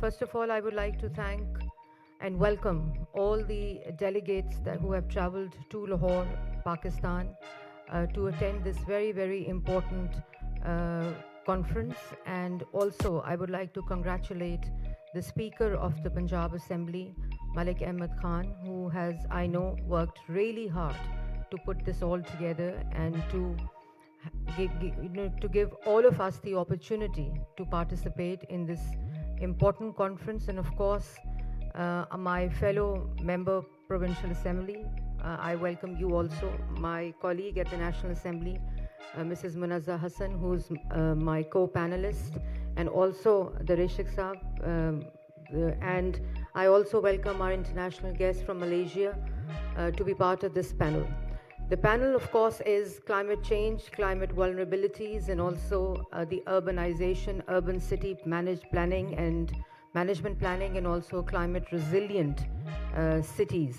First of all, I would like to thank and welcome all the delegates who have traveled to Lahore, Pakistan, to attend this very, very important uh, conference. And also, I would like to congratulate the Speaker of the Punjab Assembly, Malik Ahmed Khan, who has, I know, worked really hard to put this all together and to give all of us the opportunity to participate in this important conference. And of course, my fellow member Provincial Assembly, I welcome you also, my colleague at the National Assembly, Mrs. Munazza Hassan, who's my co-panelist, and also the Rishik Saab. And I also welcome our international guests from Malaysia to be part of this panel. The panel, of course, is climate change, climate vulnerabilities, and also the urbanization, urban city planning and management planning, and also climate resilient cities.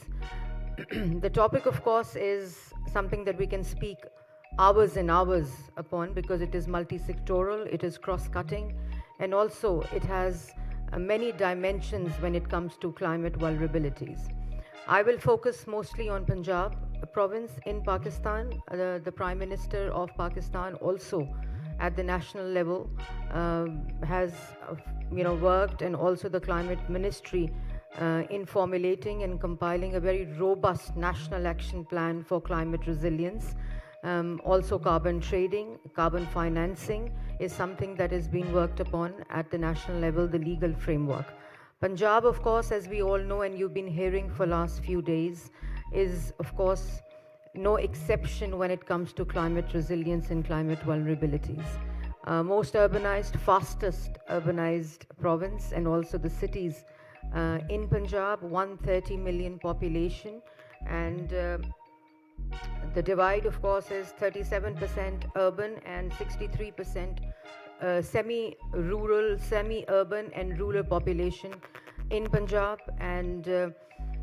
The topic, of course, is something that we can speak hours and hours upon because it is multi-sectoral, it is cross-cutting, and also it has many dimensions when it comes to climate vulnerabilities. I will focus mostly on Punjab province in Pakistan. The Prime Minister of Pakistan also at the national level has worked, and also the Climate Ministry in formulating and compiling a very robust national action plan for climate resilience. Also carbon trading, carbon financing is something that is being worked upon at the national level, the legal framework. Punjab, of course, as we all know and you've been hearing for last few days, is of course no exception when it comes to climate resilience and climate vulnerabilities. Most urbanized, fastest urbanized province, and also the cities in Punjab, 130 million population, and the divide, of course, is 37% urban and 63% semi-rural, semi-urban and rural population in Punjab. And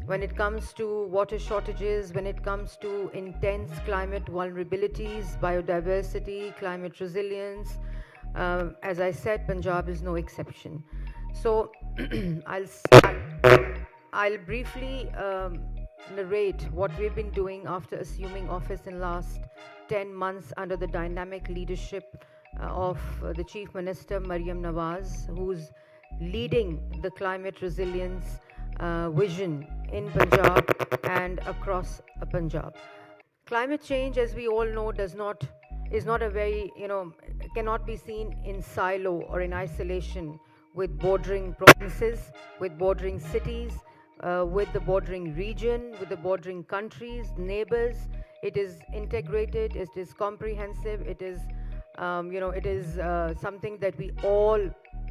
when it comes to water shortages, when it comes to intense climate vulnerabilities, biodiversity, climate resilience, as I said, Punjab is no exception. So I'll briefly narrate what we've been doing after assuming office in last 10 months under the dynamic leadership of the Chief Minister Maryam Nawaz, who's leading the climate resilience vision in Punjab and across Punjab. Climate change, as we all know, is not a very, cannot be seen in silo or in isolation with bordering provinces, with bordering cities, with the bordering region, with the bordering countries, neighbors. It is integrated, it is comprehensive, it is, something that we all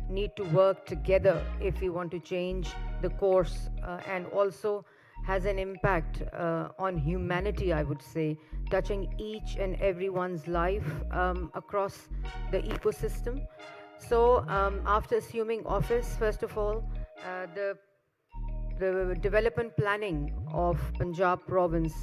need to work together if we want to change the course, and also has an impact on humanity, I would say, touching each and everyone's life across the ecosystem. So after assuming office, first of all, the development planning of Punjab province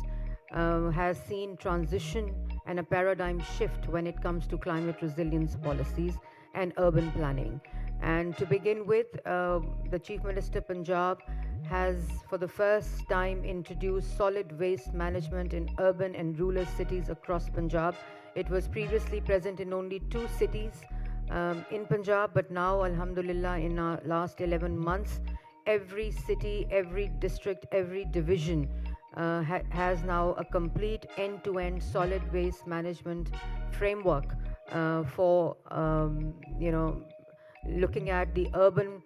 has seen transition and a paradigm shift when it comes to climate resilience policies and urban planning. And to begin with, the Chief Minister Punjab has for the first time introduced solid waste management in urban and rural cities across Punjab. It was previously present in only 2 cities in Punjab, but now, alhamdulillah, in our last 11 months, every city, every district, every division has now a complete end-to-end solid waste management framework for looking at the urban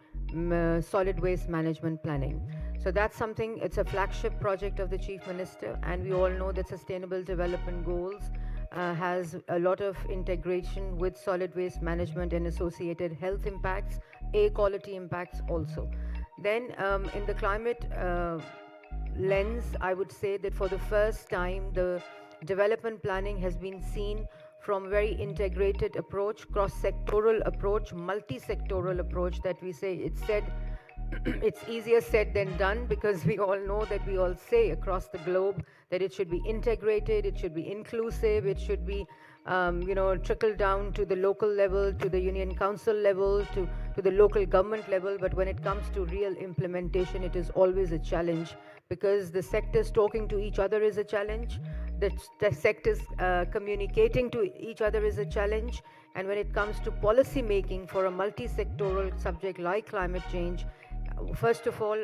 solid waste management planning. So that's something, it's a flagship project of the Chief Minister, and we all know that Sustainable Development Goals has a lot of integration with solid waste management and associated health impacts, air quality impacts also. Then in the climate lens, I would say that for the first time, the development planning has been seen from very integrated approach, cross-sectoral approach, multi-sectoral approach that we say. It's said it's easier said than done, because we all know that we all say across the globe that it should be integrated, it should be inclusive, it should be trickle down to the local level, to the union council level, to the local government level. But when it comes to real implementation, it is always a challenge, because the sectors talking to each other is a challenge, the sectors communicating to each other is a challenge, and when it comes to policy making for a multi-sectoral subject like climate change, first of all,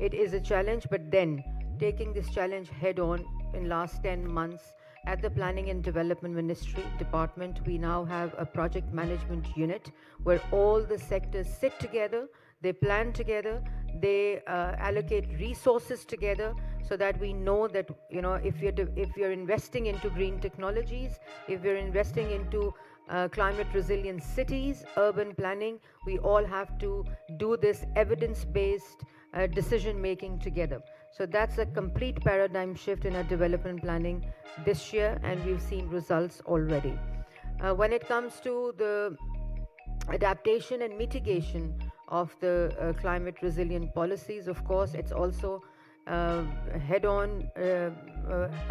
it is a challenge, but then taking this challenge head on in last 10 months at the Planning and Development Ministry department, we now have a project management unit where all the sectors sit together, they plan together, they allocate resources together, so that we know that if you're investing into green technologies, if you're investing into climate resilient cities, urban planning, we all have to do this evidence-based decision making together. So that's a complete paradigm shift in our development planning this year, and we've seen results already. When it comes to the adaptation and mitigation of the climate resilient policies, of course, it's also head-on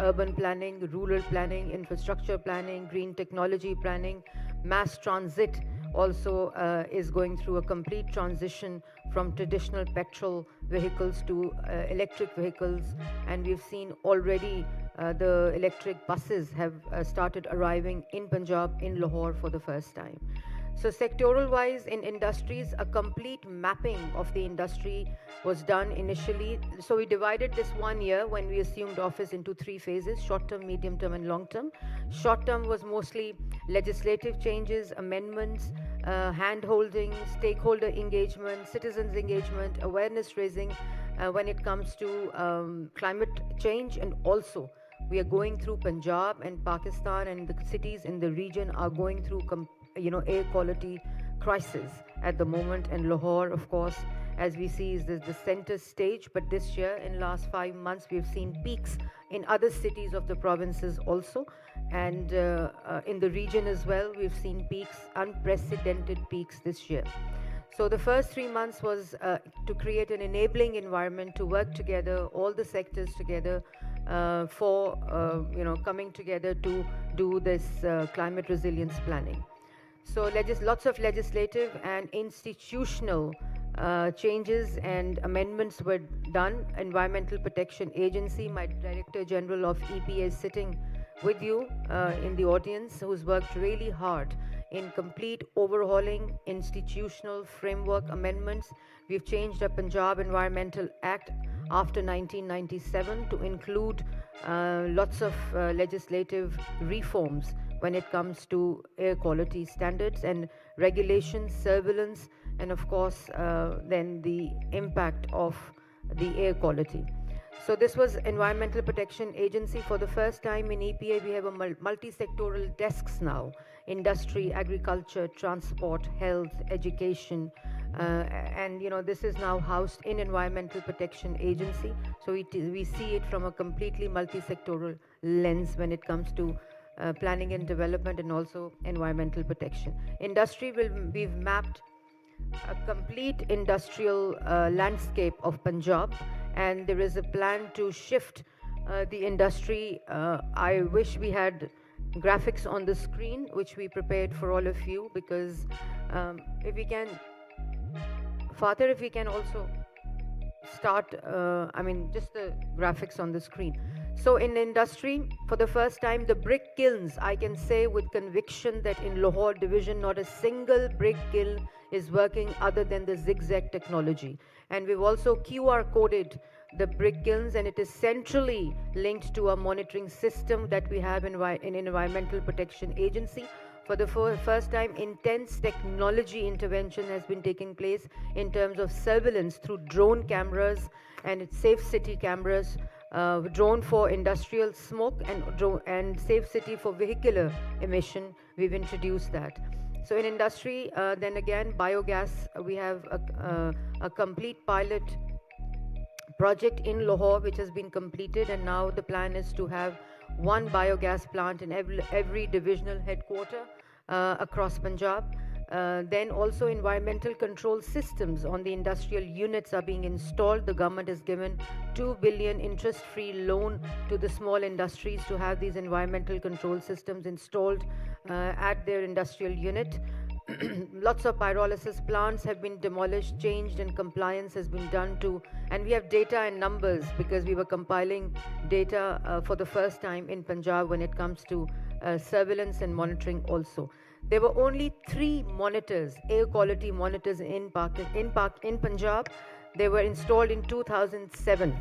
urban planning, rural planning, infrastructure planning, green technology planning. Mass transit also is going through a complete transition from traditional petrol vehicles to electric vehicles, and we've seen already the electric buses have started arriving in Punjab, in Lahore for the first time. So sectoral wise, in industries, a complete mapping of the industry was done initially. So we divided this 1 year when we assumed office into 3 phases: short term, medium term, and long term. Short term was mostly legislative changes, amendments, hand holding, stakeholder engagement, citizens engagement, awareness raising when it comes to climate change. And also we are going through Punjab and Pakistan, and the cities in the region are going through air quality crisis at the moment. And Lahore, of course, as we see, is the center stage. But this year, in last 5 months, we've seen peaks in other cities of the provinces also, and in the region as well, we've seen peaks, unprecedented peaks this year. So the first 3 months was to create an enabling environment to work together, all the sectors together, for coming together to do this climate resilience planning. So lots of legislative and institutional changes and amendments were done. Environmental Protection Agency, my Director General of EPA is sitting with you in the audience, who's worked really hard in complete overhauling institutional framework amendments. We've changed the Punjab Environmental Act after 1997 to include lots of legislative reforms when it comes to air quality standards and regulations, surveillance, and of course then the impact of the air quality. So this was Environmental Protection Agency. For the first time in EPA, we have a multi-sectoral desks now: industry, agriculture, transport, health, education, and this is now housed in Environmental Protection Agency. So we see it from a completely multi-sectoral lens when it comes to planning and development, and also environmental protection. Industry, we've mapped a complete industrial landscape of Punjab, and there is a plan to shift the industry. I wish we had graphics on the screen, which we prepared for all of you, because if we can, Father, if we can also start, just the graphics on the screen. So in industry, for the first time, the brick kilns, I can say with conviction that in Lahore division, not a single brick kiln is working other than the zigzag technology. And we've also QR coded the brick kilns, and it is centrally linked to a monitoring system that we have in Environmental Protection Agency. For the first time, intense technology intervention has been taking place in terms of surveillance through drone cameras and safe city cameras, drone for industrial smoke, and safe city for vehicular emission. We've introduced that. So in industry, then again, biogas, we have a complete pilot project in Lahore which has been completed, and now the plan is to have one biogas plant in every divisional headquarter across Punjab. Then also environmental control systems on the industrial units are being installed. The government has given 2 billion interest-free loan to the small industries to have these environmental control systems installed at their industrial unit. Lots of pyrolysis plants have been demolished, changed, and compliance has been done to, and we have data and numbers because we were compiling data for the first time in Punjab when it comes to surveillance and monitoring also. There were only 3 monitors, air quality monitors in Punjab. They were installed in 2007.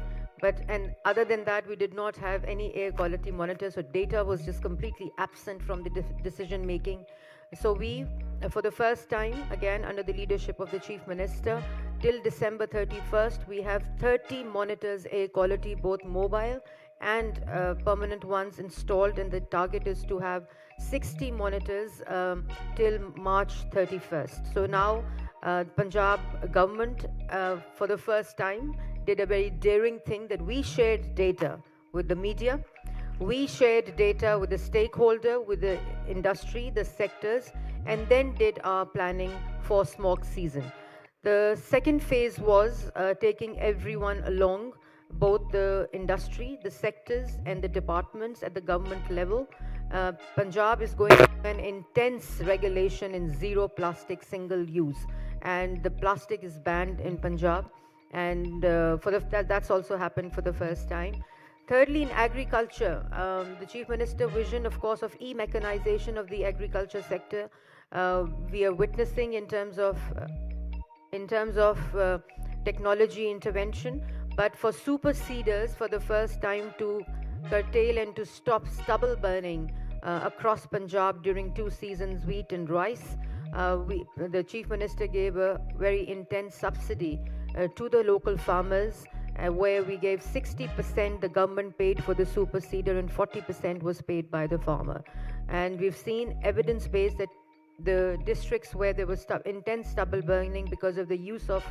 And other than that, we did not have any air quality monitors, so data was just completely absent from the decision making. So we, for the first time, again under the leadership of the Chief Minister, till December 31st, we have 30 monitors air quality, both mobile and permanent ones installed, and the target is to have 60 monitors till March 31st. So now Punjab government for the first time did a very daring thing, that we shared data with the media, we shared data with the stakeholder, with the industry, the sectors, and then did our planning for smog season. The second phase was taking everyone along, both the industry, the sectors, and the departments at the government level. Punjab is going through an intense regulation in zero plastic single use, and the plastic is banned in Punjab, and that's also happened for the first time. Thirdly, in agriculture, the Chief Minister vision, of course, of e-mechanization of the agriculture sector, we are witnessing in terms of technology intervention. But for super seeders, for the first time, to curtail and to stop stubble burning across Punjab during 2 seasons, wheat and rice, the Chief Minister gave a very intense subsidy to the local farmers, where we gave 60% the government paid for the super seeder and 40% was paid by the farmer. And we've seen evidence-based that the districts where there was intense stubble burning because of the use of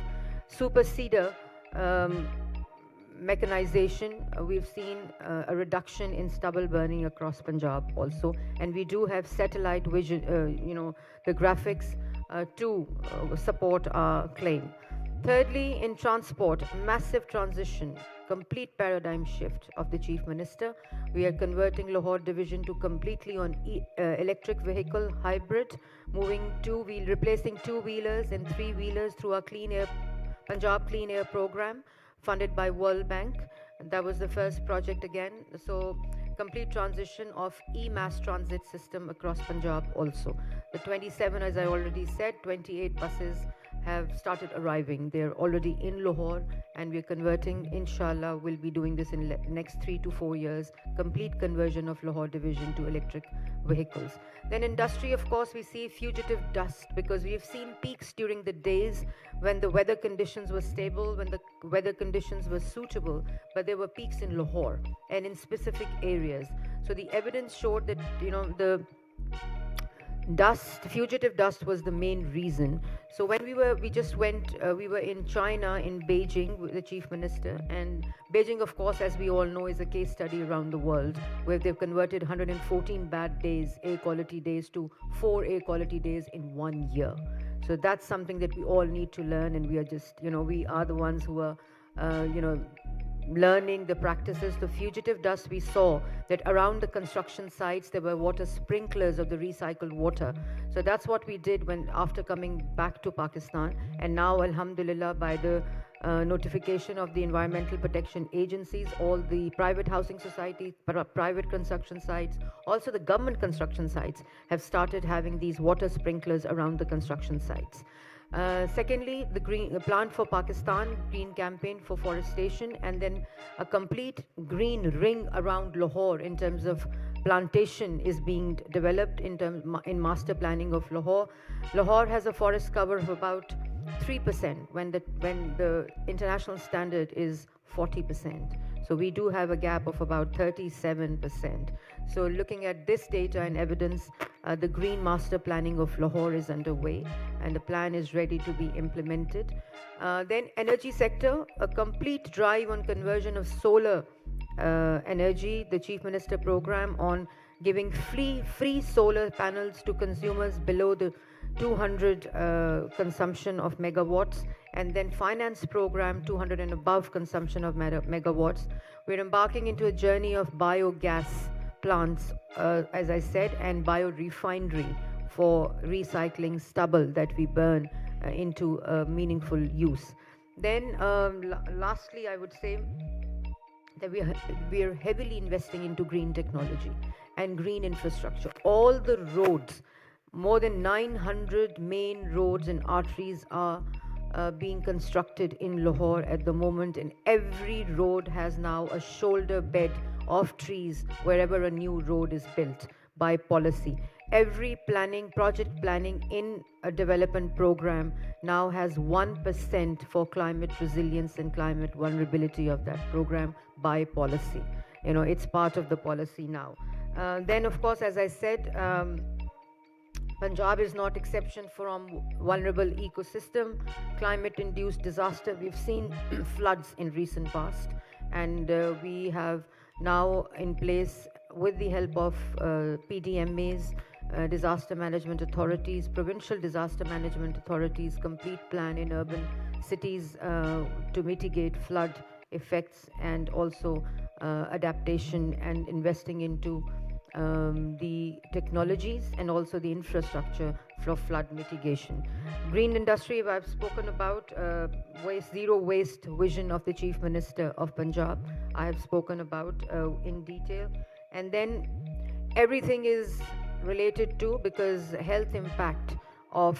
super seeder mechanization, we've seen a reduction in stubble burning across Punjab also, and we do have satellite vision, the graphics to support our claim. Thirdly, in transport, massive transition, complete paradigm shift of the Chief Minister. We are converting Lahore division to completely on electric vehicle hybrid, replacing 2-wheelers and 3-wheelers through our Punjab Clean Air program, funded by World Bank. That was the first project again. So complete transition of e-mass transit system across Punjab also. The 27, as I already said, 28 buses have started arriving. They're already in Lahore, and we're converting, inshallah, we'll be doing this in next 3 to 4 years, complete conversion of Lahore division to electric vehicles. Then industry, of course, we see fugitive dust, because we've seen peaks during the days when the weather conditions were stable, when the weather conditions were suitable, but there were peaks in Lahore and in specific areas. So the evidence showed that, the fugitive dust was the main reason. So when we were in China, in Beijing, with the Chief Minister, and Beijing, of course, as we all know, is a case study around the world, where they've converted 114 bad days, air quality days, to 4 air quality days in 1 year. So that's something that we all need to learn, and we are just, we are the ones who are, learning the practices. The fugitive dust, we saw that around the construction sites there were water sprinklers of the recycled water. So that's what we did after coming back to Pakistan. And now, alhamdulillah, by the notification of the environmental protection agencies, all the private housing societies, private construction sites, also the government construction sites, have started having these water sprinklers around the construction sites. Secondly, the Plant for Pakistan green campaign for forestation, and then a complete green ring around Lahore in terms of plantation is being developed in master planning of Lahore. Lahore has a forest cover of about 3% when the international standard is 40%. So we do have a gap of about 37%. So looking at this data and evidence, the green master planning of Lahore is underway, and the plan is ready to be implemented. Then energy sector, a complete drive on conversion of solar energy. The Chief Minister program on giving free solar panels to consumers below the 200 consumption of megawatts, and then finance program 200 and above consumption of megawatts. We're embarking into a journey of biogas plants, as I said, and biorefinery for recycling stubble that we burn into meaningful use. Then lastly, I would say that we are heavily investing into green technology and green infrastructure. All the roads, more than 900 main roads and arteries are being constructed in Lahore at the moment, and every road has now a shoulder bed of trees wherever a new road is built by policy. Every project planning in a development program now has 1% for climate resilience and climate vulnerability of that program by policy. It's part of the policy now. Then, of course, as I said, Punjab is not exception from vulnerable ecosystem, climate-induced disaster. We've seen floods in recent past, and we have now in place, with the help of PDMAs, disaster management authorities, provincial disaster management authorities, complete plan in urban cities to mitigate flood effects, and also adaptation and investing into the technologies and also the infrastructure for flood mitigation. Green industry, I've spoken about. Zero waste vision of the Chief Minister of Punjab, I have spoken about in detail. And then everything is related to, because health impact of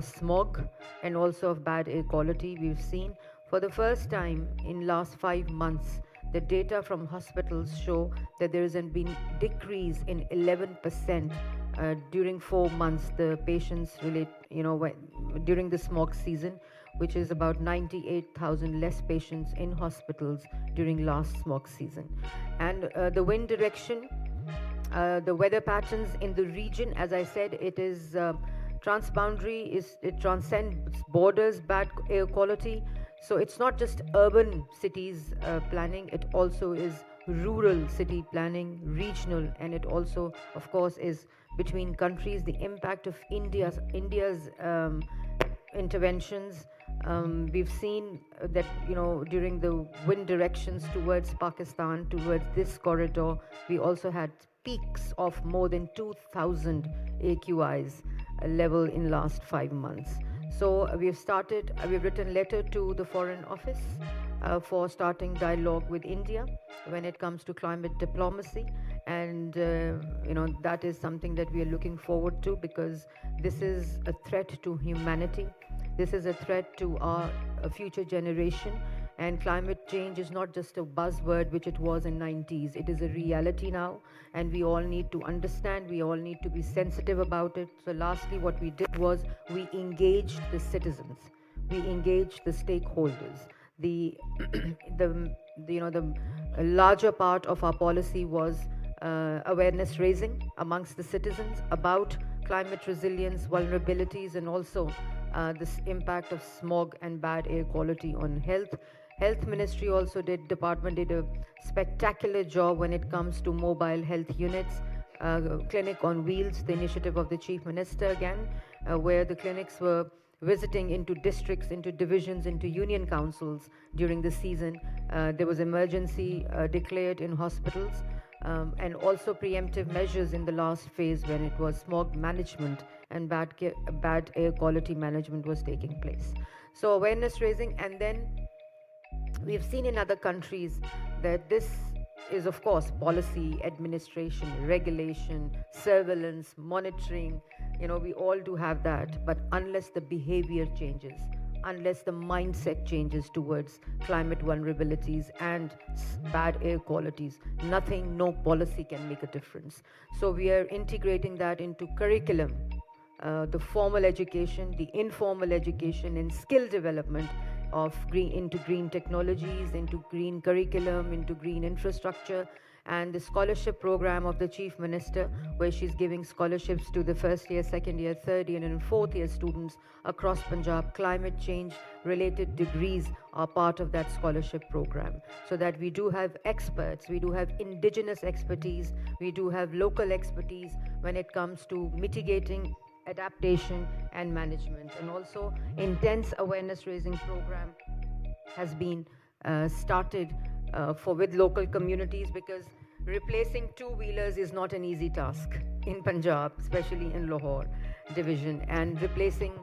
smog and also of bad air quality, we've seen for the first time in last 5 months, the data from hospitals show that there has been decrease in 11% during 4 months. The patients during the smog season, which is about 98,000 less patients in hospitals during last smog season. And the wind direction, the weather patterns in the region, as I said, it is transboundary, it transcends borders, bad air quality. So it's not just urban cities planning, it also is rural city planning, regional, and it also, of course, is between countries. The impact of India's interventions. We've seen that, during the wind directions towards Pakistan, towards this corridor, we also had peaks of more than 2,000 AQIs level in last 5 months. So we've written letter to the Foreign Office for starting dialogue with India when it comes to climate diplomacy. And, that is something that we are looking forward to, because this is a threat to humanity. This is a threat to our future generation. And climate change is not just a buzzword, which it was in 90s. It is a reality now, and we all need to understand. We all need to be sensitive about it. So lastly, what we did was we engaged the citizens. We engaged the stakeholders. The larger part of our policy was awareness raising amongst the citizens about climate resilience, vulnerabilities, and also this impact of smog and bad air quality on health. Health Ministry also department did a spectacular job when it comes to mobile health units, clinic on wheels, the initiative of the Chief Minister again, where the clinics were visiting into districts, into divisions, into union councils during the season. There was emergency declared in hospitals, and also preemptive measures in the last phase when it was smog management and bad air quality management was taking place. So awareness raising, and then we've seen in other countries that this is, of course, policy, administration, regulation, surveillance, monitoring. We all do have that, but unless the behavior changes, unless the mindset changes towards climate vulnerabilities and bad air qualities, no policy can make a difference. So we are integrating that into curriculum, the formal education, the informal education, and skill development into green technologies, into green curriculum, into green infrastructure, and the scholarship program of the Chief Minister, where she's giving scholarships to the first year, second year, third year, and fourth year students across Punjab. Climate change related degrees are part of that scholarship program, so that we do have experts, we do have indigenous expertise, we do have local expertise when it comes to mitigating adaptation and management. And also intense awareness raising program has been started with local communities, because replacing two-wheelers is not an easy task in Punjab, especially in Lahore division, and replacing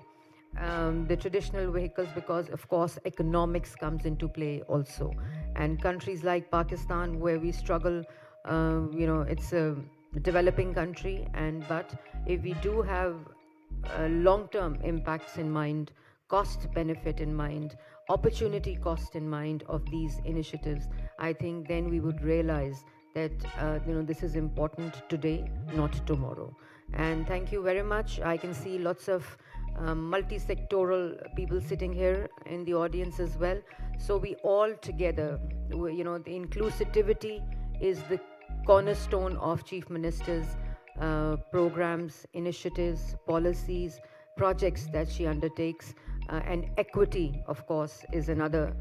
the traditional vehicles, because of course economics comes into play also. And countries like Pakistan, where we struggle, it's a developing country, but if we do have long-term impacts in mind, cost benefit in mind, opportunity cost in mind of these initiatives, I think then we would realize that this is important today, not tomorrow. And thank you very much. I can see lots of multi-sectoral people sitting here in the audience as well. So we all together, the inclusivity is the cornerstone of Chief Minister's programs, initiatives, policies, projects that she undertakes. And equity, of course, is another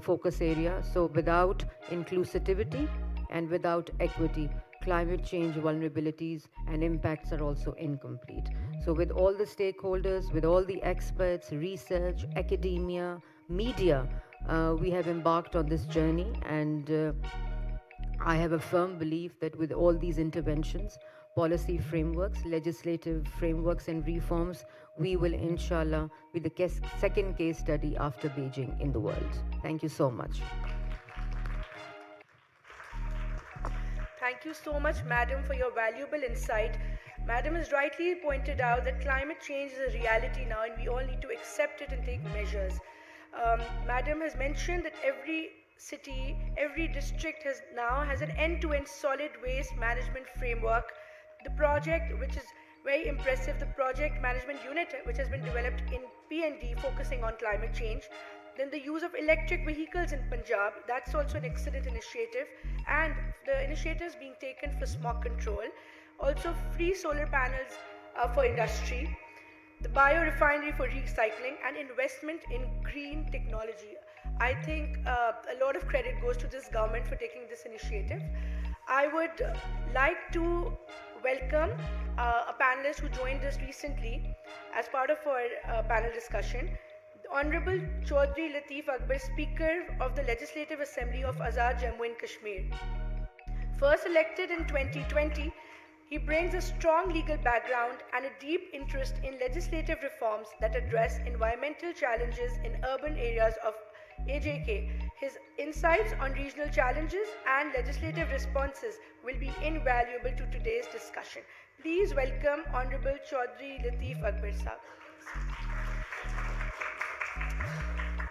focus area. So without inclusivity and without equity, climate change vulnerabilities and impacts are also incomplete. So with all the stakeholders, with all the experts, research, academia, media, we have embarked on this journey, and I have a firm belief that with all these interventions, policy frameworks, legislative frameworks and reforms, we will inshallah be the second case study after Beijing in the world. Thank you so much. Thank you so much, Madam, for your valuable insight. Madam has rightly pointed out that climate change is a reality now, and we all need to accept it and take measures. Madam has mentioned that every city, every district has an end-to-end solid waste management framework. The project, which is very impressive, the project management unit, which has been developed in P&D focusing on climate change. Then the use of electric vehicles in Punjab, that's also an excellent initiative. And the initiatives being taken for smog control. Also free solar panels for industry. The biorefinery for recycling, and investment in green technology. I think a lot of credit goes to this government for taking this initiative. I would like to welcome a panelist who joined us recently as part of our panel discussion. The Honorable Chaudhry Lateef Akbar, Speaker of the Legislative Assembly of Azad Jammu and Kashmir. First elected in 2020, he brings a strong legal background and a deep interest in legislative reforms that address environmental challenges in urban areas of AJK. His insights on regional challenges and legislative responses will be invaluable to today's discussion. Please welcome Honorable Chaudhry Lateef Akbar Sahab.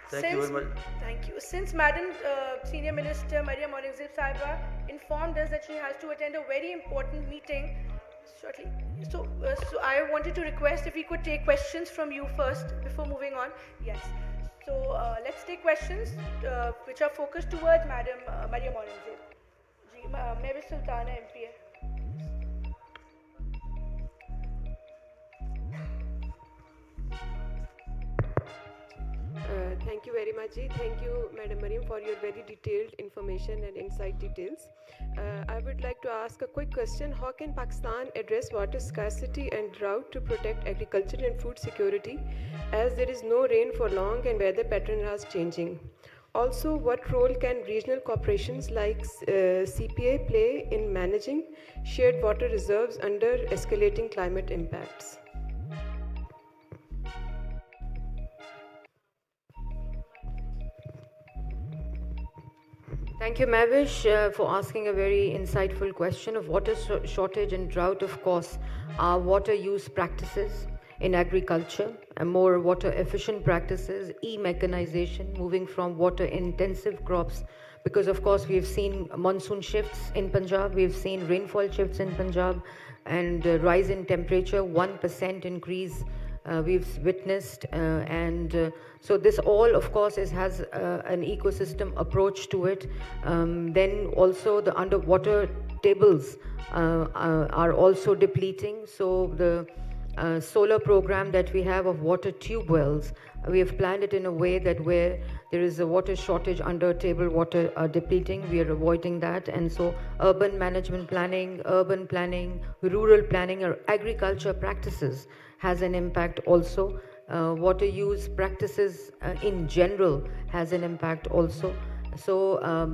Thank you very much. Thank you. Since Madam Senior Minister Maryam Aurangzaib Sahiba informed us that she has to attend a very important meeting shortly, so I wanted to request if we could take questions from you first before moving on. Yes. So let's take questions which are focused towards Madam Maryam Aurangzaib. Mayor Sultana MP. Thank you very much, Ji. Thank you, Madam Maryam, for your very detailed information and insight details. I would like to ask a quick question. How can Pakistan address water scarcity and drought to protect agriculture and food security, as there is no rain for long and weather pattern is changing? Also, what role can regional corporations like CPA play in managing shared water reserves under escalating climate impacts? Thank you, Mavish, for asking a very insightful question of water shortage and drought. Of course, our water use practices in agriculture and more water efficient practices, e-mechanization, moving from water intensive crops, because of course we have seen monsoon shifts in Punjab, we have seen rainfall shifts in Punjab, and rise in temperature, 1% increase we've witnessed, so this all of course has an ecosystem approach to it. Then also the underwater tables are also depleting, so the solar program that we have of water tube wells, we have planned it in a way that where there is a water shortage, under table water depleting, we are avoiding that. And so urban management planning, urban planning, rural planning, or agriculture practices has an impact also. Water use practices in general has an impact also. So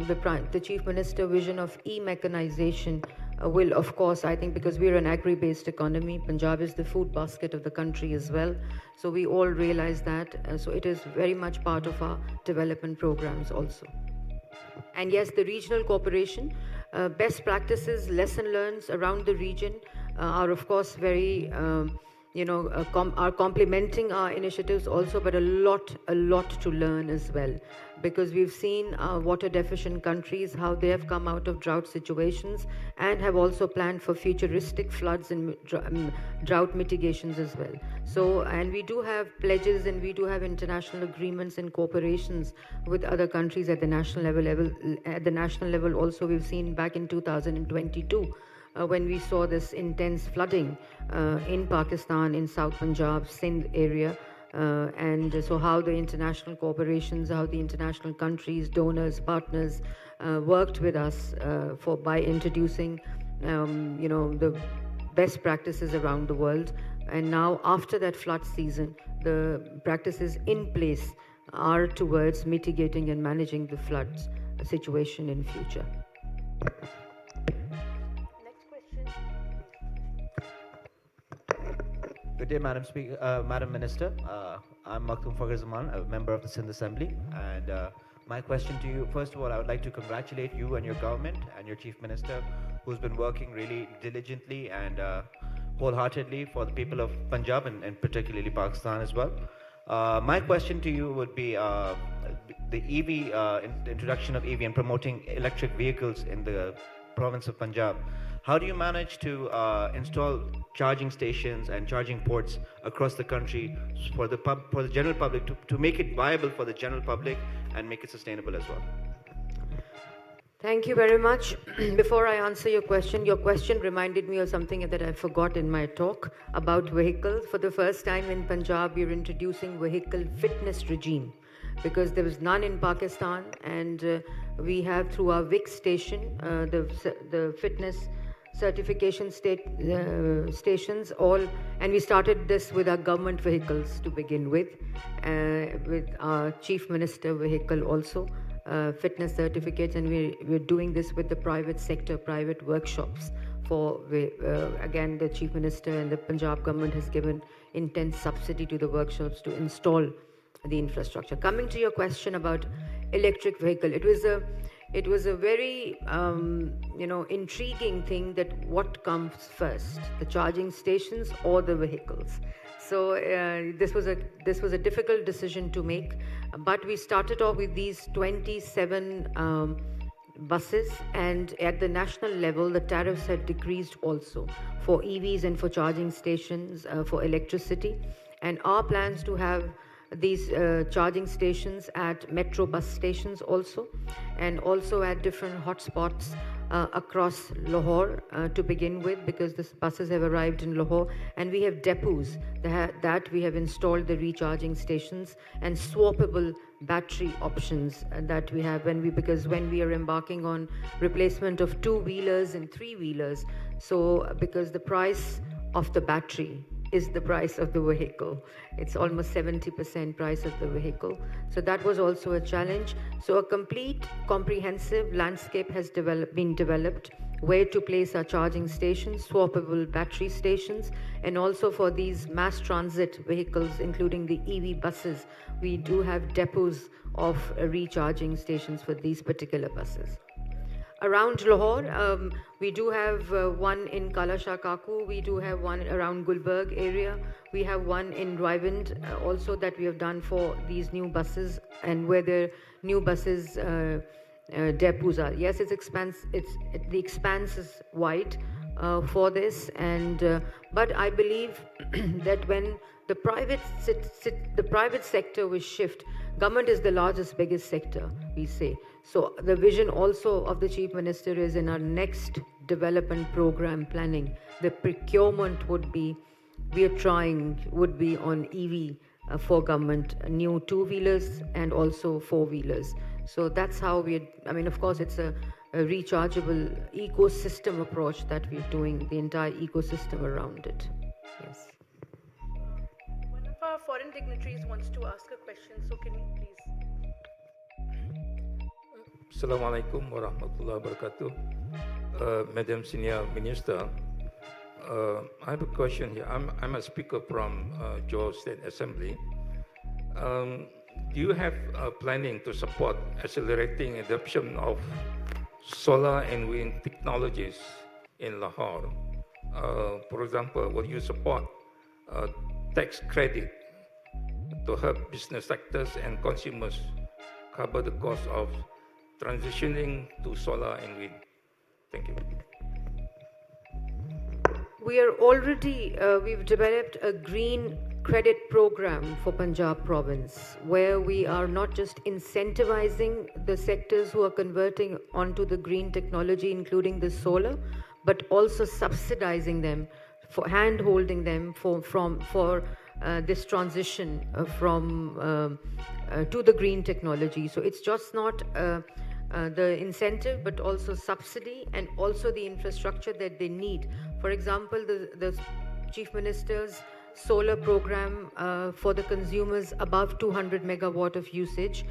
the Chief Minister vision of e-mechanization will, of course, I think, because we're an agri-based economy, Punjab is the food basket of the country as well. So we all realize that. So it is very much part of our development programs also. And yes, the regional cooperation, best practices, lesson learns around the region are, of course, very, are complementing our initiatives also, but a lot to learn as well. Because we've seen water deficient countries, how they have come out of drought situations and have also planned for futuristic floods and drought mitigations as well. So, and we do have pledges and we do have international agreements and cooperations with other countries at the national level. At the national level also, we've seen back in 2022, when we saw this intense flooding in Pakistan, in South Punjab, Sindh area, and so how the international corporations, how the international countries, donors, partners worked with us by introducing, the best practices around the world. And now, after that flood season, the practices in place are towards mitigating and managing the floods situation in future. Good day, Madam Minister. I'm Maktoum Fakhar Zaman, a member of the Sindh Assembly. And my question to you, first of all, I would like to congratulate you and your government and your Chief Minister, who's been working really diligently and wholeheartedly for the people of Punjab and particularly Pakistan as well. My question to you would be the EV, introduction of EV and promoting electric vehicles in the province of Punjab. How do you manage to install charging stations and charging ports across the country for the general public to make it viable for the general public and make it sustainable as well? Thank you very much. Before I answer your question reminded me of something that I forgot in my talk about vehicles. For the first time in Punjab, we are introducing vehicle fitness regime because there was none in Pakistan, and we have through our VIC station the fitness certification stations all, and we started this with our government vehicles to begin with our Chief Minister vehicle also, fitness certificates, and we're doing this with the private sector, private workshops for, again, the Chief Minister and the Punjab government has given intense subsidy to the workshops to install the infrastructure. Coming to your question about electric vehicle, it was a very intriguing thing that what comes first, the charging stations or the vehicles. So this was a difficult decision to make, but we started off with these 27 buses, and at the national level the tariffs had decreased also for EVs and for charging stations for electricity, and our plans to have these charging stations at metro bus stations also, and also at different hotspots across Lahore to begin with, because the buses have arrived in Lahore, and we have depots that we have installed the recharging stations and swappable battery options that we have because when we are embarking on replacement of 2-wheelers and 3-wheelers, so because the price of the battery is the price of the vehicle. It's almost 70% price of the vehicle. So that was also a challenge. So a complete comprehensive landscape has been developed, where to place our charging stations, swappable battery stations, and also for these mass transit vehicles, including the EV buses, we do have depots of recharging stations for these particular buses. Around Lahore, we do have one in Kalasha Kaku, we do have one around Gulberg area, we have one in Raiwind also that we have done for these new buses, and where the new buses depots are. Yes, the expanse is wide for this, and but I believe that when the private sector will shift, government is the biggest sector, we say. So the vision also of the Chief Minister is in our next development program planning, the procurement would be on EV for government, new 2-wheelers and also 4-wheelers. So that's how of course it's a rechargeable ecosystem approach that we're doing, the entire ecosystem around it. Yes. foreign dignitaries wants to ask a question. So can you please? Assalamualaikum warahmatullahi wabarakatuh. Madam Senior Minister, I have a question here. I'm a speaker from Johor State Assembly. Do you have planning to support accelerating adoption of solar and wind technologies in Lahore? For example, will you support tax credit to help business sectors and consumers cover the cost of transitioning to solar and wind? Thank you. We are already, we've developed a green credit program for Punjab province, where we are not just incentivizing the sectors who are converting onto the green technology, including the solar, but also subsidizing them, for hand-holding them for this transition to the green technology. So it's just not the incentive, but also subsidy and also the infrastructure that they need. For example, the Chief Minister's solar program for the consumers above 200 megawatt of usage.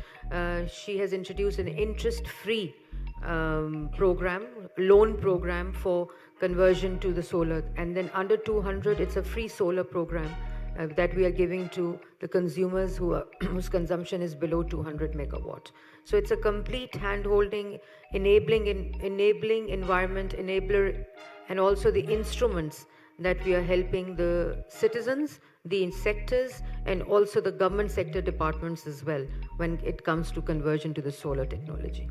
She has introduced an interest-free program, loan program for conversion to the solar. And then under 200, it's a free solar program that we are giving to the consumers whose consumption is below 200 megawatt. So it's a complete hand-holding, enabling environment, enabler, and also the instruments that we are helping the citizens, the sectors, and also the government sector departments as well when it comes to conversion to the solar technology.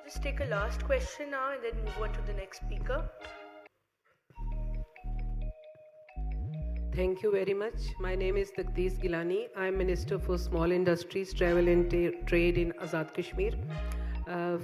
Just take a last question now and then move on to the next speaker. Thank you very much. My name is Takdees Gilani. I am Minister for Small Industries, Travel and Trade in Azad Kashmir.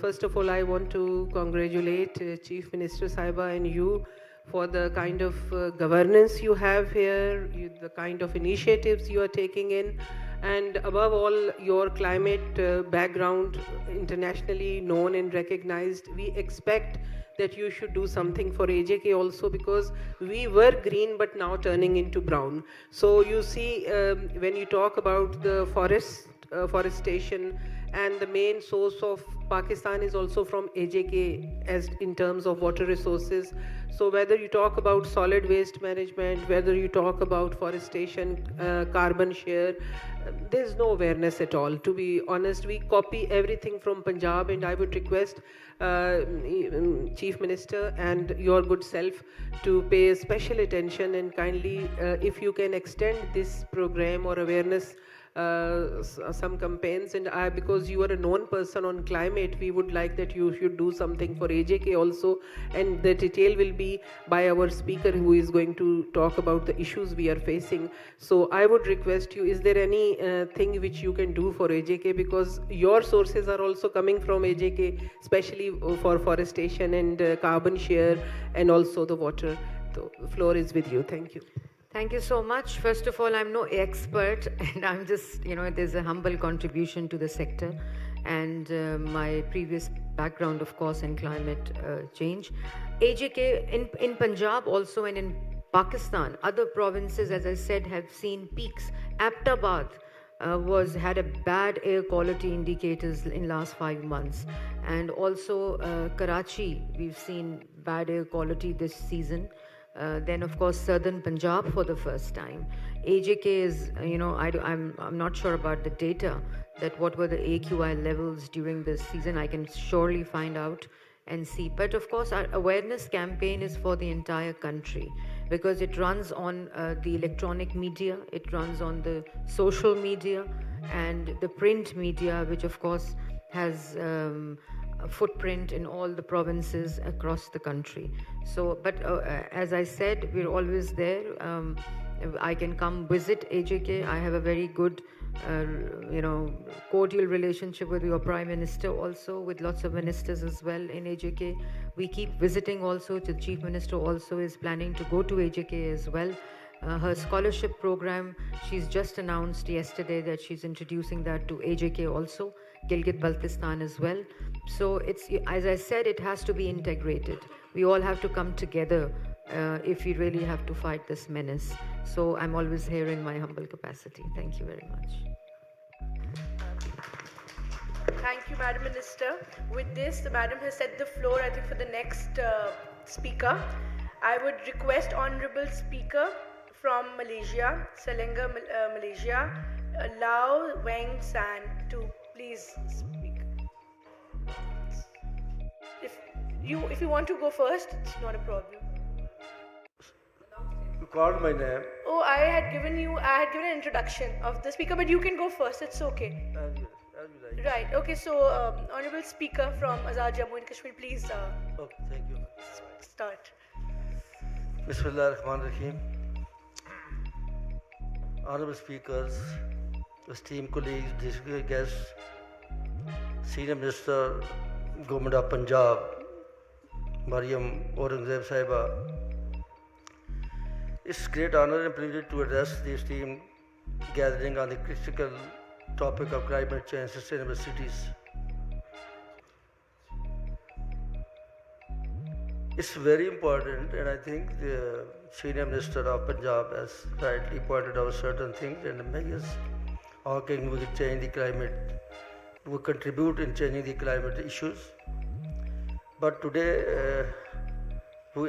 First of all, I want to congratulate Chief Minister Saiba and you for the kind of governance you have here, the kind of initiatives you are taking in, and above all, your climate background, internationally known and recognized. We expect that you should do something for AJK also, because we were green but now turning into brown. So you see, when you talk about the forestation, and the main source of Pakistan is also from AJK as in terms of water resources. So whether you talk about solid waste management, whether you talk about forestation, carbon share, there's no awareness at all. To be honest, we copy everything from Punjab, and I would request Chief Minister and your good self to pay special attention and kindly, if you can extend this program or awareness, some campaigns, and because you are a known person on climate, we would like that you should do something for AJK also, and the detail will be by our speaker who is going to talk about the issues we are facing. So I would request you, is there any thing which you can do for AJK, because your sources are also coming from AJK, especially for forestation and carbon share and also the water. So the floor is with you. Thank you. Thank you so much. First of all, I'm no expert, and I'm just, there's a humble contribution to the sector, and my previous background, of course, in climate change. AJK in Punjab also, and in Pakistan, other provinces, as I said, have seen peaks. Aptabad had a bad air quality indicators in last 5 months, and also Karachi, we've seen bad air quality this season. Then of course southern Punjab for the first time. AJK is, I'm not sure about the data, that what were the AQI levels during this season. I can surely find out and see. But of course our awareness campaign is for the entire country, because it runs on the electronic media, it runs on the social media and the print media, which of course has a footprint in all the provinces across the country. So, but as I said, we're always there. I can come visit AJK. I have a very good, cordial relationship with your Prime Minister also, with lots of ministers as well in AJK. We keep visiting also. The Chief Minister also is planning to go to AJK as well. Her scholarship program, she's just announced yesterday that she's introducing that to AJK also, Gilgit-Baltistan as well. So it's, as I said, it has to be integrated. We all have to come together if we really have to fight this menace. So I'm always here in my humble capacity. Thank you very much. Thank you, Madam Minister. With this, the Madam has set the floor, I think, for the next speaker. I would request Honorable Speaker from Malaysia, Selangor, Malaysia, Lau Weng San, to please speak. If you want to go first, it's not a problem. You called my name. Oh, I had given an introduction of the speaker, but you can go first. It's okay. As you like. Right. Okay. So, Honorable Speaker from Azad Jammu and Kashmir, please Okay, thank you. start. Bismillah ar-Rahman ar-Rahim. Honorable speakers, esteemed colleagues, distinguished guests, Senior Minister, Government of Punjab, Maryam Aurangzaib Sahiba. It's a great honor and privilege to address the esteemed gathering on the critical topic of climate change and sustainable cities. It's very important, and I think the Senior Minister of Punjab has rightly pointed out certain things and measures. How can we change the climate? We contribute in changing the climate issues. But today, we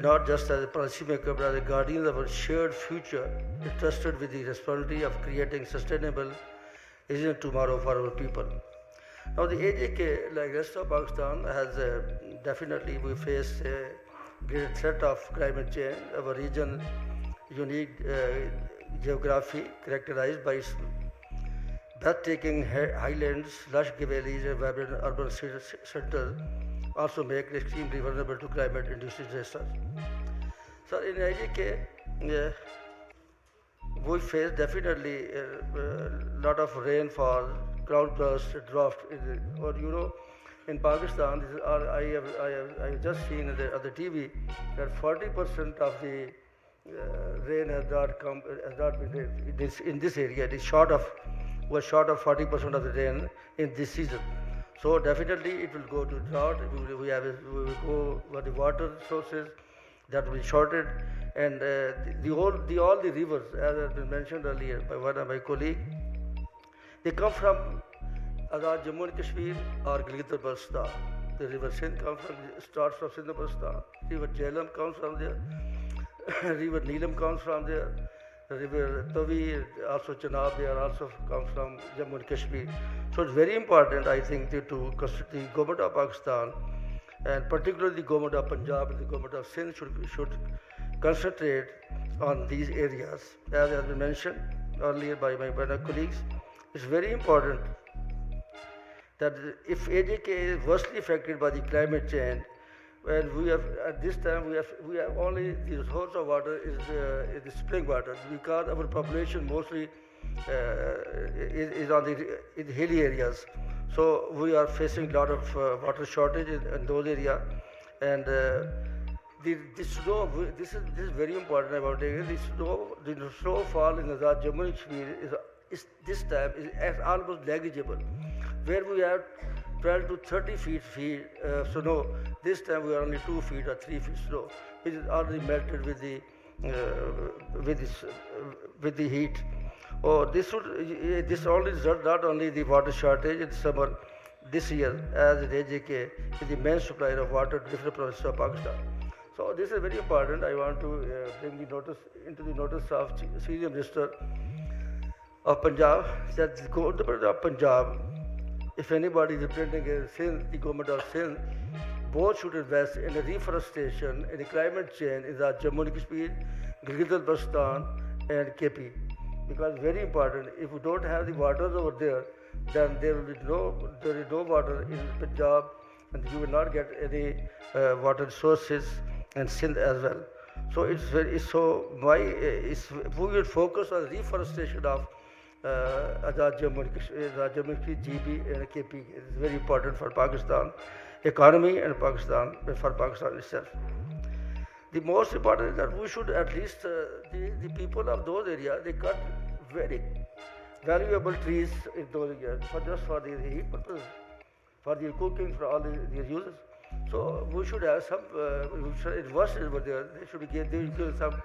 not just as a policymaker, but as a guardian of our shared future, entrusted with the responsibility of creating sustainable Asian tomorrow for our people. Now the AJK, like rest of Pakistan, has definitely we face a great threat of climate change. Our region, unique geography characterized by its breathtaking highlands, lush valleys, and vibrant urban centers, also make it extremely vulnerable to climate-induced disasters. So in AJK, we face definitely a lot of rainfall, cloudburst, drought, in Pakistan. I have just seen on the TV that 40% of the rain has not been in this area. It is was short of 40% of the rain in this season. So definitely it will go to drought. We will go for the water sources that will be shorted, and all the rivers, as has been mentioned earlier by one of my colleagues, they come from Azad Jammu and Kashmir or Gilgit-Baltistan. The river Sindh starts from Sindh-Baltistan. River Jhelum comes from there. River Neelam comes from there. The river Tavi, also Chenab, they are also come from Jammu and Kashmir. So it's very important, I think, the government of Pakistan, and particularly the government of Punjab and the government of Sindh should concentrate on these areas. As has been mentioned earlier by my colleagues, it's very important that if AJK is worstly affected by the climate change, when we have at this time we have only the source of water is the spring water, because our population mostly is on in the hilly areas. So we are facing a lot of water shortage in those areas, and the snow. This is very important about it. The snowfall in Azad Jammu and Kashmir is this time is almost negligible. Where we have 12 to 30 feet snow, this time we are only 2 feet or 3 feet snow, which is already melted with the heat. Oh, this only result not only the water shortage in summer this year, as AJK is the main supplier of water to different provinces of Pakistan. So this is very important. I want to bring into the notice of Senior Minister of Punjab, that the government of Punjab, if anybody is representing Sindh, the government of Sindh, both should invest in the reforestation and the climate change in the Jammu and Kashmir, Gilgit-Baltistan and KP. Because very important, if we don't have the waters over there, then there is no water in Punjab, and you will not get any water sources in Sindh as well. So we will focus on reforestation of Azad Jammu and Kashmir, GB and KP. It is very important for Pakistan economy and for Pakistan itself. The most important is that we should at least, the people of those areas, they cut very valuable trees in those areas, just for the heat purposes, for the cooking, for all their uses. So we should have some investors over there. They should be given some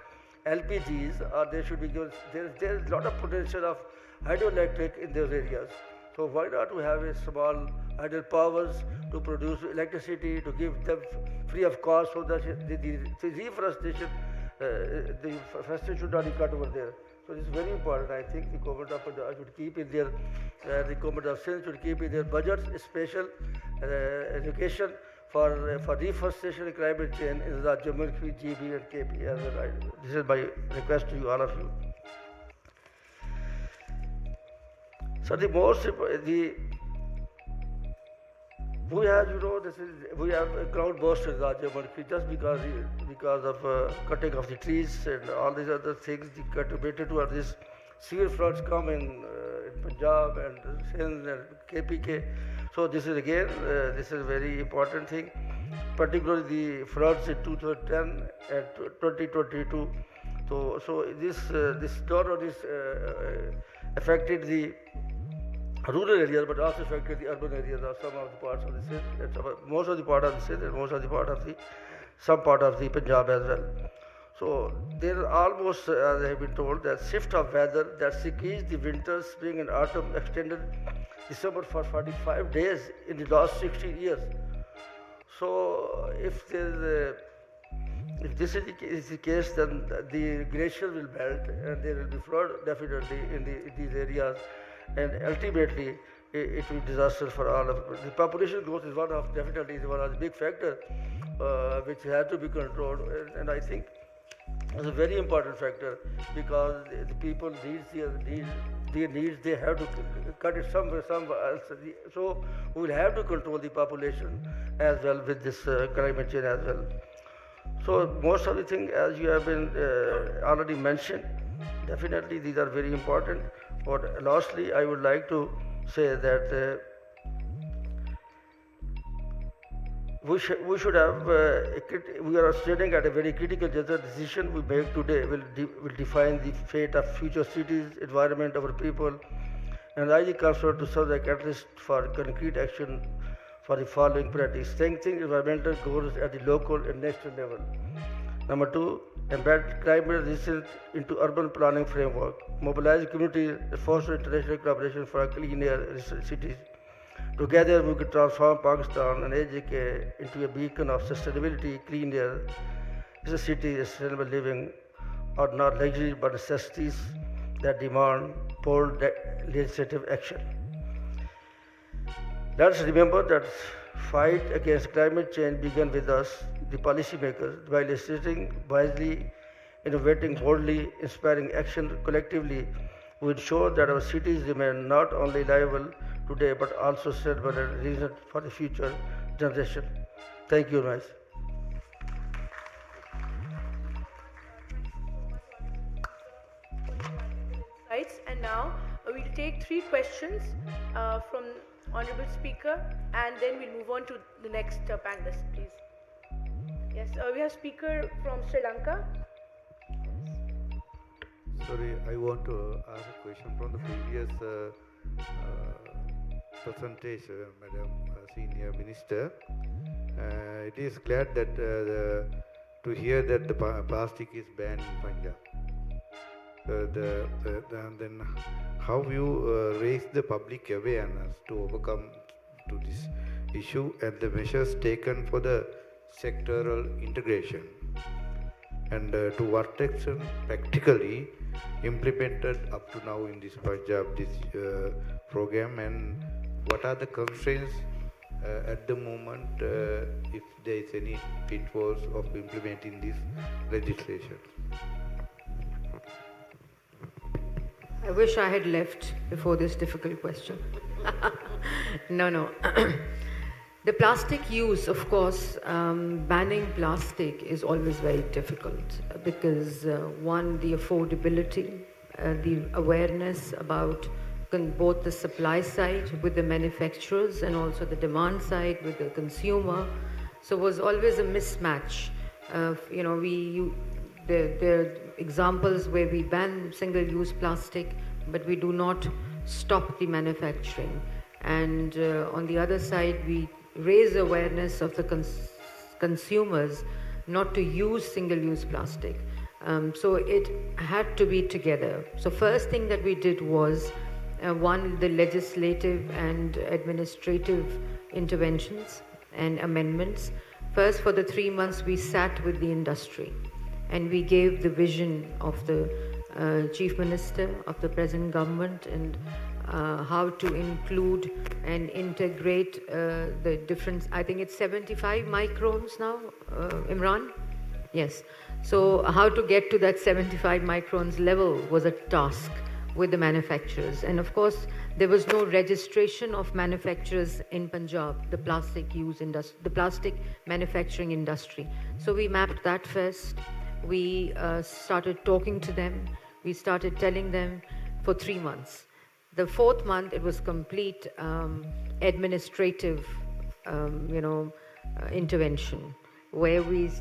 LPGs, or they should be given. There is a lot of potential of hydroelectric in those areas. So why not to have a small hydro powers to produce electricity, to give them free of cost, so that the reforestation, the forestation should not be cut over there. So this is very important. I think the government of Punjab should keep in their, the government of Sindh should keep in their budgets special education for reforestation and climate change in the Jammu and Kashmir, GB and KP as well. This is my request to you, all of you. So the most we have, we have a cloudburst in Jammu and Kashmir just because of cutting of the trees and all these other things. The contributed to this severe floods come in Punjab and Sindh and KPK. So this is again, this is a very important thing, particularly the floods in 2010 and 2022. So this not only affected the rural areas, but also affected the urban areas of some of the parts of the Sindh, most of the part of the Sindh, and most of the part of the some part of the Punjab as well. So there are almost, as I have been told, that shift of weather that sequenced the winter, spring, and autumn extended December for 45 days in the last 60 years. So if this is the case, then the glacier will melt and there will be flood definitely in these areas, and ultimately it will be disaster for all of us. The population growth is definitely one of the big factors which has to be controlled, and I think it's a very important factor, because the people their needs, they have to cut it somewhere else. So we will have to control the population as well with this climate change as well. So most of the things, as you have been already mentioned, definitely these are very important. But lastly, I would like to say that we should have, we are standing at a very critical juncture. The decision we make today will define the fate of future cities, environment, our people, and I consider to serve the catalyst for concrete action for the following priorities: strengthening environmental goals at the local and national level. Number 2, embed climate resilience into urban planning framework. Mobilize community, foster international collaboration for clean air cities. Together we could transform Pakistan and AJK into a beacon of sustainability, clean air. It's a city, sustainable living are not luxuries but necessities that demand bold legislative action. Let's remember that fight against climate change began with us, the policymakers, by legislating wisely, innovating boldly, inspiring action collectively. We ensure that our cities remain not only livable today but also sustainable and resilient for the future generation. Thank you, guys. And now we'll take 3 questions from Honorable Speaker, and then we'll move on to the next panelist, please. Yes, we have speaker from Sri Lanka. Sorry, I want to ask a question from the previous presentation, Madam Senior Minister. It is glad that to hear that the plastic is banned in Punjab. Then how you raise the public awareness to overcome to this issue, and the measures taken for the sectoral integration, and to what extent practically implemented up to now in this Punjab this program, and what are the constraints at the moment if there is any pitfalls of implementing this legislation. I wish I had left before this difficult question. No. The plastic use, of course, banning plastic is always very difficult because one, the affordability, the awareness about both the supply side with the manufacturers and also the demand side with the consumer. So it was always a mismatch. There are examples where we ban single-use plastic, but we do not stop the manufacturing. And on the other side, we raise awareness of the consumers not to use single-use plastic. So it had to be together. So first thing that we did was, one, the legislative and administrative interventions and amendments. First, for the 3 months, we sat with the industry and we gave the vision of the Chief Minister of the present government and how to include and integrate the different, I think it's 75 microns now, Imran? Yes. So how to get to that 75 microns level was a task with the manufacturers. And of course, there was no registration of manufacturers in Punjab, the plastic the plastic manufacturing industry. So we mapped that first. We started talking to them. We started telling them for 3 months. The 4th month, it was complete administrative, intervention, where we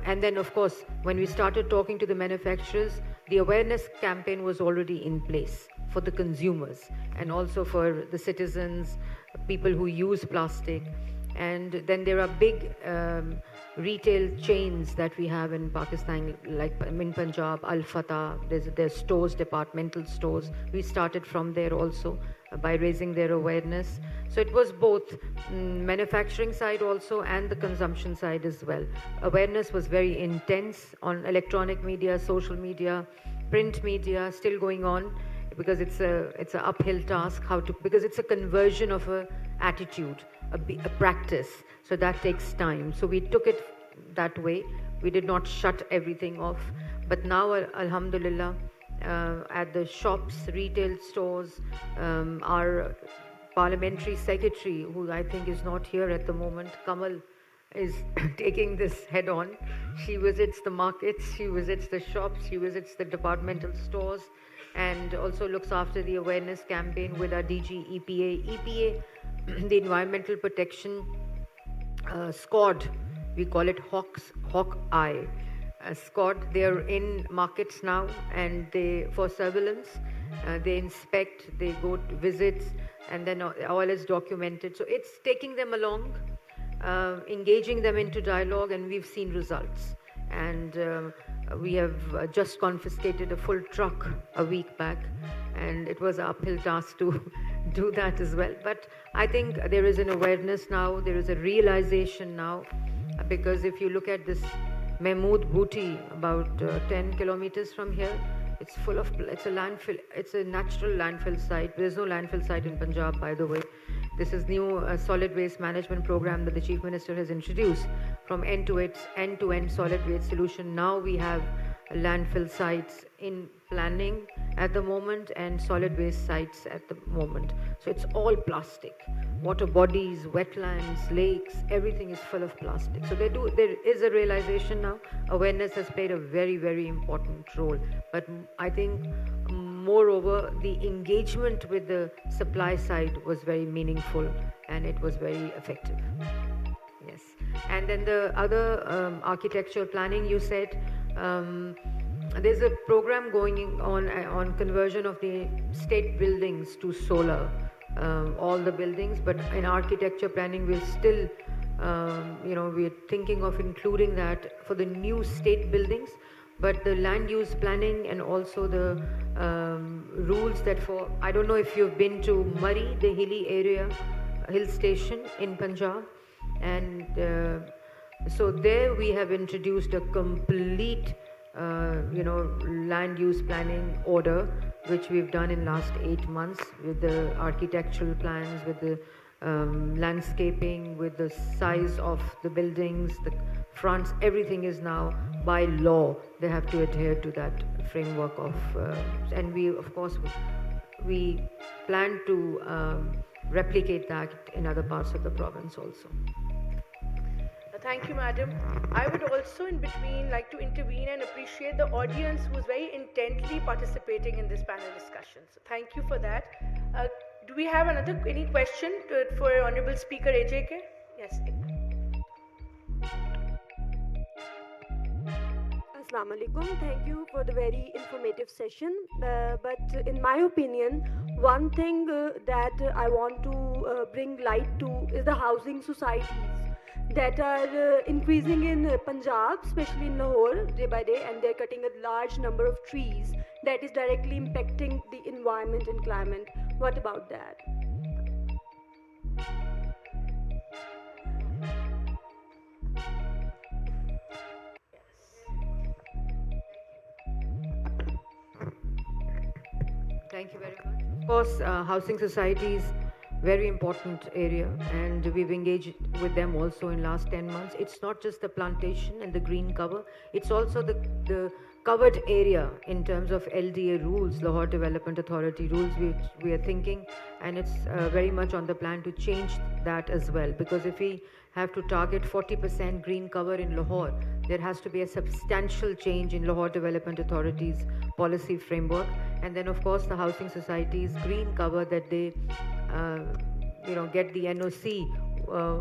and then of course, when we started talking to the manufacturers, the awareness campaign was already in place for the consumers and also for the citizens, people who use plastic. And then there are big retail chains that we have in Pakistan, like in Punjab, Al Fatah, there's stores, departmental stores. We started from there also by raising their awareness. So it was both manufacturing side also and the consumption side as well. Awareness was very intense on electronic media, social media, print media, still going on, because it's an uphill task because it's a conversion of a attitude, a practice. So that takes time. So we took it that way. We did not shut everything off. But now, alhamdulillah, at the shops, retail stores, our parliamentary secretary, who I think is not here at the moment, Kamal, is taking this head on. She visits the markets, she visits the shops, she visits the departmental stores, and also looks after the awareness campaign with our DG EPA. EPA, the Environmental Protection Squad, we call it Hawkeye Squad. They are in markets now, and they, for surveillance, they inspect, they go to visits, and then all is documented. So it's taking them along, engaging them into dialogue, and we've seen results. And we have just confiscated a full truck a week back, and it was an uphill task to do that as well. But I think there is an awareness now, there is a realization now, because if you look at this Mahmood Booty, about 10 kilometers from here, it's full of, it's a landfill, it's a natural landfill site. There's no landfill site in Punjab, by the way. This is new solid waste management program that the Chief Minister has introduced, from end-to-end solid waste solution. Now we have landfill sites in planning at the moment and solid waste sites at the moment. So it's all plastic. Water bodies, wetlands, lakes, everything is full of plastic. So there is a realization now. Awareness has played a very, very important role. But I think moreover, the engagement with the supply side was very meaningful and it was very effective. Yes. And then the other architectural planning, you said, there's a program going on conversion of the state buildings to solar, all the buildings. But in architecture planning, we're still, we're thinking of including that for the new state buildings. But the land use planning and also the rules that for, I don't know if you've been to Murree, the hilly area, hill station in Punjab. And so there we have introduced a complete, land use planning order, which we've done in last 8 months with the architectural plans, with the landscaping, with the size of the buildings, the fronts, everything is now by law. They have to adhere to that framework of, and we, of course, we plan to replicate that in other parts of the province also. Thank you, madam. I would also, in between, like to intervene and appreciate the audience who is very intently participating in this panel discussion. So thank you for that. Do we have any question for Honorable Speaker AJK? Yes. Assalamu alaikum. Thank you for the very informative session. But in my opinion, one thing that I want to bring light to is the housing societies that are increasing in Punjab, especially in Lahore, day by day, and they're cutting a large number of trees that is directly impacting the environment and climate. What about that? Thank you very much. Of course, housing societies, very important area, and we've engaged with them also in last 10 months. It's not just the plantation and the green cover, it's also the covered area in terms of LDA rules, Lahore Development Authority rules, which we are thinking, and it's very much on the plan to change that as well, because if we have to target 40% green cover in Lahore, there has to be a substantial change in Lahore Development Authority's policy framework. And then of course the housing societies green cover that they get the NOC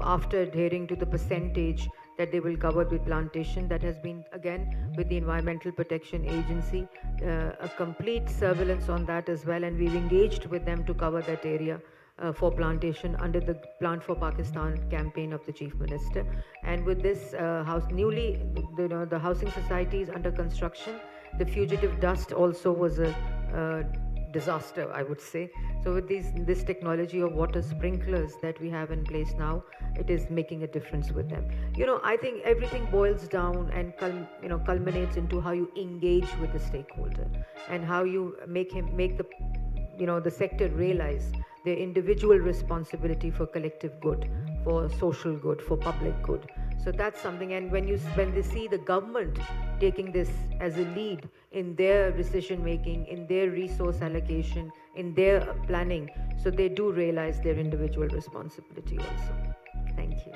after adhering to the percentage that they will cover with plantation. That has been again with the Environmental Protection Agency, a complete surveillance on that as well, and we've engaged with them to cover that area for plantation under the Plant for Pakistan campaign of the Chief Minister. And with this the housing society is under construction. The fugitive dust also was a disaster, I would say. So with this technology of water sprinklers that we have in place now, it is making a difference with them. I think everything boils down and culminates into how you engage with the stakeholder and how you make the sector realize their individual responsibility for collective good, for social good, for public good. So that's something, and when they see the government taking this as a lead in their decision making, in their resource allocation, in their planning, so they do realize their individual responsibility also. Thank you.